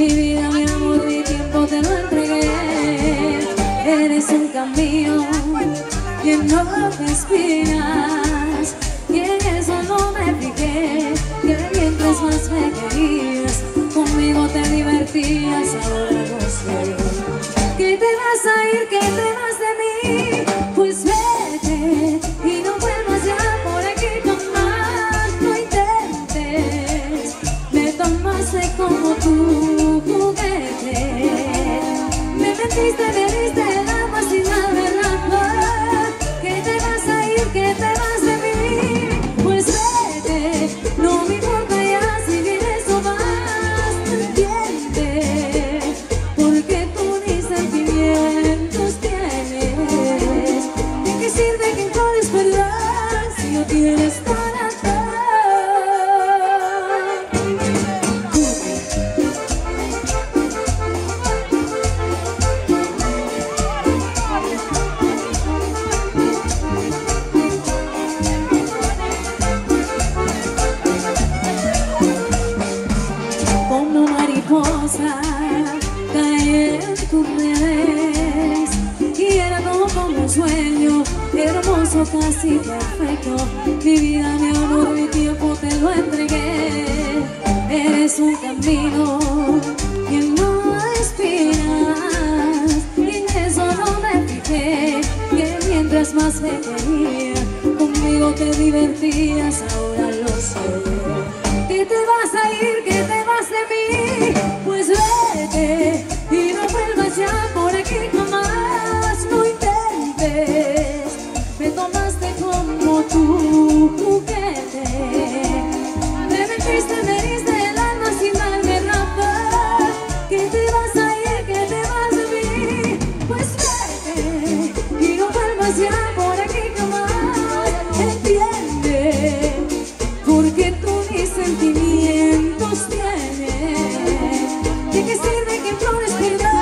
Mi vida, mi amor, mi tiempo te lo entregué. Eres un camino que no respiras, y en eso no me fijé, que mientras más me querías, conmigo te divertías. Ahora no sé que te vas a ir, que te vas de mí. Pues vete y no vuelvas ya por aquí jamás. No intentes, me tomaste como tu juguete. Me mentiste, me diste el alma sin darme razón. Que te vas a ir, que te vas de mí. Pues vete, no me importa ya si vienes o vas. No entiendes, porque tú ni sentimientos tienes. ¿De qué sirve que puedes perder si no tienes corazón? Como mariposa cae en tus redes, y era todo como un sueño, hermoso, casi perfecto. Mi vida, mi amor, mi tiempo te lo entregué. Eres un camino que no respiras, y en eso no me fijé, que mientras más me quería, conmigo te divertías. Ahora lo sé, que te vas a ir, que te vas de mí. Pues vete y no vuelvas ya por aquí jamás. No intentes, me tomaste como tu juguete. Me mentiste, me diste el alma sin darme razón. Que te vas a ir, que te vas de mí. Pues vete y no vuelvas ya por aquí jamás. Entiende, porque tú ni sentimientos tienes. ¿De qué sirve que flores pierdas